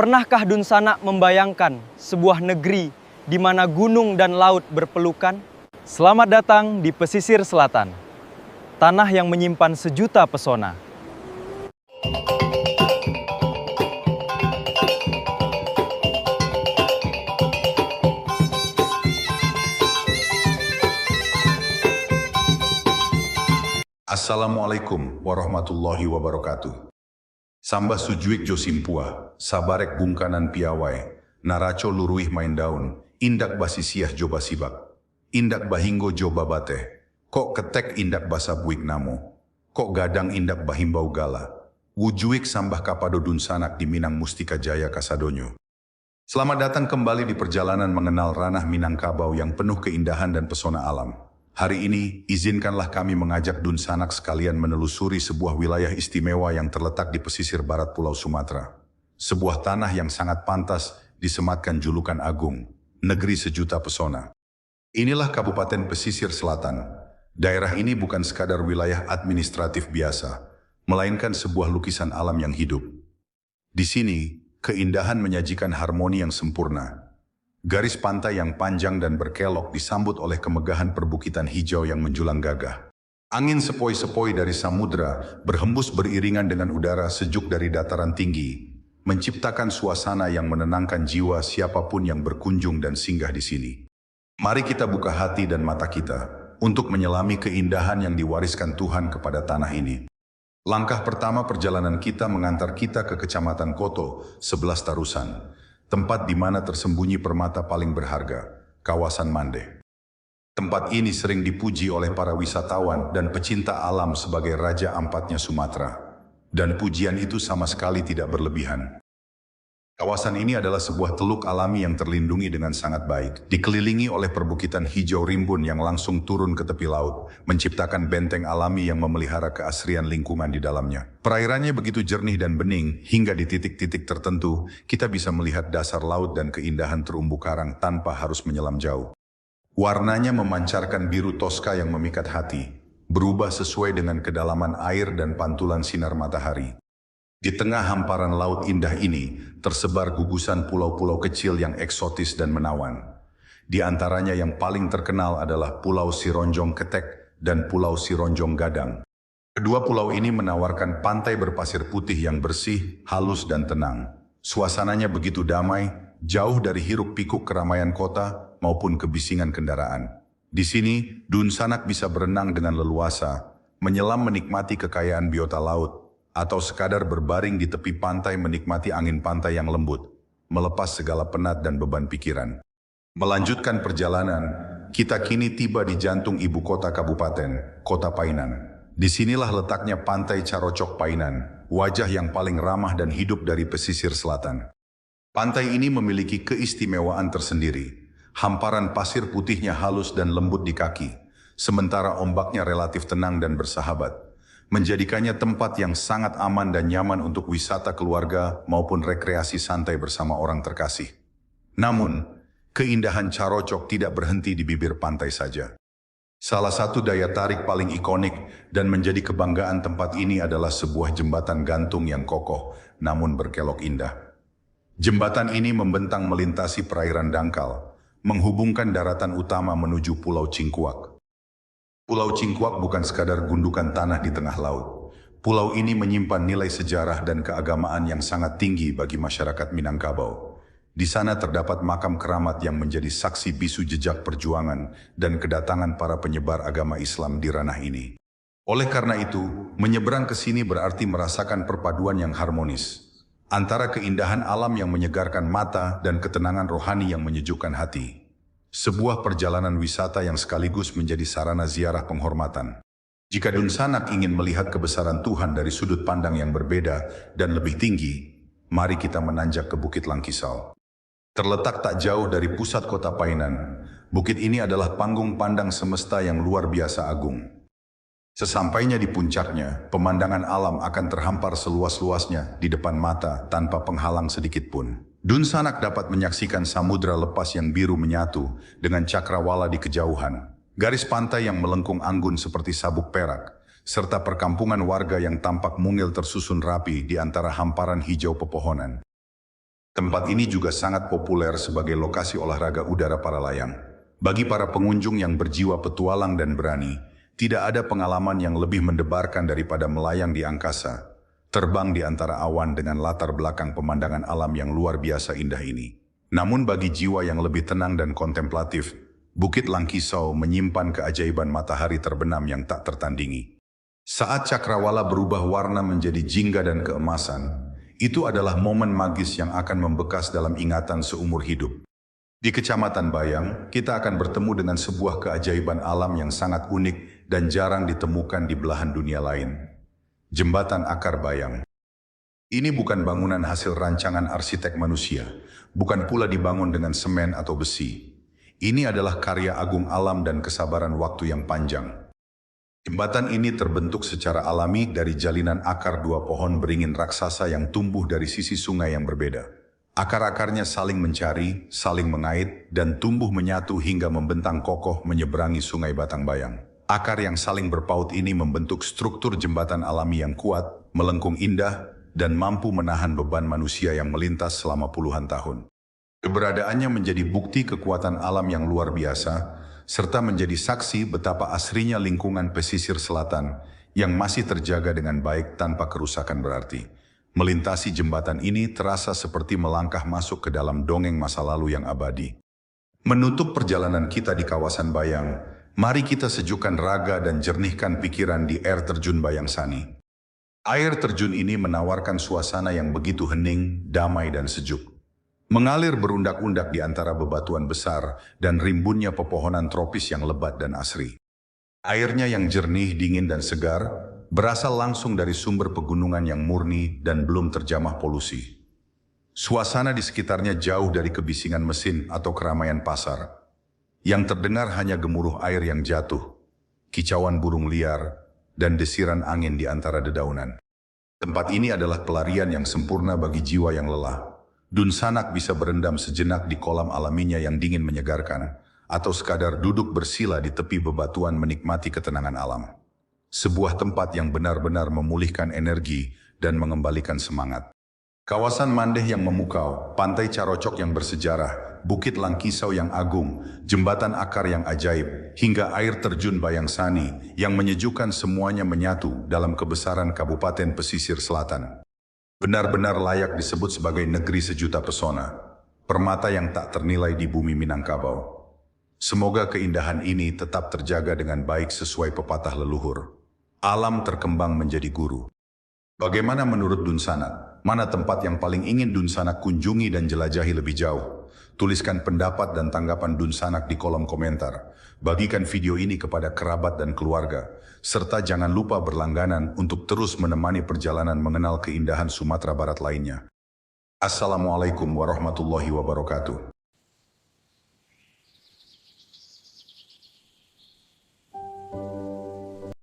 Pernahkah Dunsana membayangkan sebuah negeri di mana gunung dan laut berpelukan? Selamat datang di pesisir selatan, tanah yang menyimpan sejuta pesona. Assalamualaikum warahmatullahi wabarakatuh. Samba sujuik jo simpua, sabarek bungkanan piawai, naraco luruih main daun, indak basisiah jo basibak, indak bahinggo jo babate, kok ketek indak basa buik namo, kok gadang indak bahimbau gala, wujuik sambah kapado Dunsanak di Minang Mustika Jaya Kasadonyo. Selamat datang kembali di perjalanan mengenal ranah Minangkabau yang penuh keindahan dan pesona alam. Hari ini, izinkanlah kami mengajak Dunsanak sekalian menelusuri sebuah wilayah istimewa yang terletak di pesisir barat Pulau Sumatera. Sebuah tanah yang sangat pantas disematkan julukan agung, negeri sejuta pesona. Inilah Kabupaten Pesisir Selatan. Daerah ini bukan sekadar wilayah administratif biasa, melainkan sebuah lukisan alam yang hidup. Di sini, keindahan menyajikan harmoni yang sempurna. Garis pantai yang panjang dan berkelok disambut oleh kemegahan perbukitan hijau yang menjulang gagah. Angin sepoi-sepoi dari samudra berhembus beriringan dengan udara sejuk dari dataran tinggi, menciptakan suasana yang menenangkan jiwa siapapun yang berkunjung dan singgah di sini. Mari kita buka hati dan mata kita untuk menyelami keindahan yang diwariskan Tuhan kepada tanah ini. Langkah pertama perjalanan kita mengantar kita ke Kecamatan Koto, 11 Tarusan. Tempat di mana tersembunyi permata paling berharga, kawasan Mande. Tempat ini sering dipuji oleh para wisatawan dan pecinta alam sebagai Raja Ampatnya Sumatera. Dan pujian itu sama sekali tidak berlebihan. Kawasan ini adalah sebuah teluk alami yang terlindungi dengan sangat baik, dikelilingi oleh perbukitan hijau rimbun yang langsung turun ke tepi laut, menciptakan benteng alami yang memelihara keasrian lingkungan di dalamnya. Perairannya begitu jernih dan bening, hingga di titik-titik tertentu, kita bisa melihat dasar laut dan keindahan terumbu karang tanpa harus menyelam jauh. Warnanya memancarkan biru toska yang memikat hati, berubah sesuai dengan kedalaman air dan pantulan sinar matahari. Di tengah hamparan laut indah ini, tersebar gugusan pulau-pulau kecil yang eksotis dan menawan. Di antaranya yang paling terkenal adalah Pulau Sironjong Ketek dan Pulau Sironjong Gadang. Kedua pulau ini menawarkan pantai berpasir putih yang bersih, halus dan tenang. Suasananya begitu damai, jauh dari hiruk-pikuk keramaian kota maupun kebisingan kendaraan. Di sini, Dunsanak bisa berenang dengan leluasa, menyelam menikmati kekayaan biota laut, atau sekadar berbaring di tepi pantai menikmati angin pantai yang lembut, melepas segala penat dan beban pikiran. Melanjutkan perjalanan, kita kini tiba di jantung ibu kota kabupaten, Kota Painan. Disinilah letaknya Pantai Carocok Painan, wajah yang paling ramah dan hidup dari pesisir selatan. Pantai ini memiliki keistimewaan tersendiri. Hamparan pasir putihnya halus dan lembut di kaki, sementara ombaknya relatif tenang dan bersahabat, menjadikannya tempat yang sangat aman dan nyaman untuk wisata keluarga maupun rekreasi santai bersama orang terkasih. Namun, keindahan Carocok tidak berhenti di bibir pantai saja. Salah satu daya tarik paling ikonik dan menjadi kebanggaan tempat ini adalah sebuah jembatan gantung yang kokoh namun berkelok indah. Jembatan ini membentang melintasi perairan dangkal, menghubungkan daratan utama menuju Pulau Cingkuak. Pulau Cingkuak bukan sekadar gundukan tanah di tengah laut. Pulau ini menyimpan nilai sejarah dan keagamaan yang sangat tinggi bagi masyarakat Minangkabau. Di sana terdapat makam keramat yang menjadi saksi bisu jejak perjuangan dan kedatangan para penyebar agama Islam di ranah ini. Oleh karena itu, menyeberang ke sini berarti merasakan perpaduan yang harmonis antara keindahan alam yang menyegarkan mata dan ketenangan rohani yang menyejukkan hati. Sebuah perjalanan wisata yang sekaligus menjadi sarana ziarah penghormatan. Jika Dunsanak ingin melihat kebesaran Tuhan dari sudut pandang yang berbeda dan lebih tinggi, mari kita menanjak ke Bukit Langkisau. Terletak tak jauh dari pusat kota Painan, bukit ini adalah panggung pandang semesta yang luar biasa agung. Sesampainya di puncaknya, pemandangan alam akan terhampar seluas-luasnya di depan mata tanpa penghalang sedikit pun. Dunsanak dapat menyaksikan samudra lepas yang biru menyatu dengan cakrawala di kejauhan, garis pantai yang melengkung anggun seperti sabuk perak, serta perkampungan warga yang tampak mungil tersusun rapi di antara hamparan hijau pepohonan. Tempat ini juga sangat populer sebagai lokasi olahraga udara para layang. Bagi para pengunjung yang berjiwa petualang dan berani, tidak ada pengalaman yang lebih mendebarkan daripada melayang di angkasa, terbang di antara awan dengan latar belakang pemandangan alam yang luar biasa indah ini. Namun bagi jiwa yang lebih tenang dan kontemplatif, Bukit Langkisau menyimpan keajaiban matahari terbenam yang tak tertandingi. Saat cakrawala berubah warna menjadi jingga dan keemasan, itu adalah momen magis yang akan membekas dalam ingatan seumur hidup. Di Kecamatan Bayang, kita akan bertemu dengan sebuah keajaiban alam yang sangat unik dan jarang ditemukan di belahan dunia lain. Jembatan Akar Bayang. Ini bukan bangunan hasil rancangan arsitek manusia, bukan pula dibangun dengan semen atau besi. Ini adalah karya agung alam dan kesabaran waktu yang panjang. Jembatan ini terbentuk secara alami dari jalinan akar dua pohon beringin raksasa yang tumbuh dari sisi sungai yang berbeda. Akar-akarnya saling mencari, saling mengait, dan tumbuh menyatu hingga membentang kokoh menyeberangi sungai Batang Bayang. Akar yang saling berpaut ini membentuk struktur jembatan alami yang kuat, melengkung indah, dan mampu menahan beban manusia yang melintas selama puluhan tahun. Keberadaannya menjadi bukti kekuatan alam yang luar biasa, serta menjadi saksi betapa asrinya lingkungan pesisir selatan yang masih terjaga dengan baik tanpa kerusakan berarti. Melintasi jembatan ini terasa seperti melangkah masuk ke dalam dongeng masa lalu yang abadi. Menutup perjalanan kita di kawasan Bayang, mari kita sejukkan raga dan jernihkan pikiran di air terjun Bayang Sani. Air terjun ini menawarkan suasana yang begitu hening, damai dan sejuk. Mengalir berundak-undak di antara bebatuan besar dan rimbunnya pepohonan tropis yang lebat dan asri. Airnya yang jernih, dingin dan segar, berasal langsung dari sumber pegunungan yang murni dan belum terjamah polusi. Suasana di sekitarnya jauh dari kebisingan mesin atau keramaian pasar. Yang terdengar hanya gemuruh air yang jatuh, kicauan burung liar, dan desiran angin di antara dedaunan. Tempat ini adalah pelarian yang sempurna bagi jiwa yang lelah. Dunsanak bisa berendam sejenak di kolam alaminya yang dingin menyegarkan, atau sekadar duduk bersila di tepi bebatuan menikmati ketenangan alam. Sebuah tempat yang benar-benar memulihkan energi dan mengembalikan semangat. Kawasan Mandeh yang memukau, Pantai Carocok yang bersejarah, Bukit Langkisau yang agung, Jembatan Akar yang ajaib, hingga air terjun Bayang Sani yang menyejukkan semuanya menyatu dalam kebesaran Kabupaten Pesisir Selatan. Benar-benar layak disebut sebagai negeri sejuta pesona, permata yang tak ternilai di bumi Minangkabau. Semoga keindahan ini tetap terjaga dengan baik sesuai pepatah leluhur. Alam terkembang menjadi guru. Bagaimana menurut Dunsanak? Mana tempat yang paling ingin Dunsanak kunjungi dan jelajahi lebih jauh? Tuliskan pendapat dan tanggapan Dunsanak di kolom komentar. Bagikan video ini kepada kerabat dan keluarga. Serta jangan lupa berlangganan untuk terus menemani perjalanan mengenal keindahan Sumatera Barat lainnya. Assalamualaikum warahmatullahi wabarakatuh.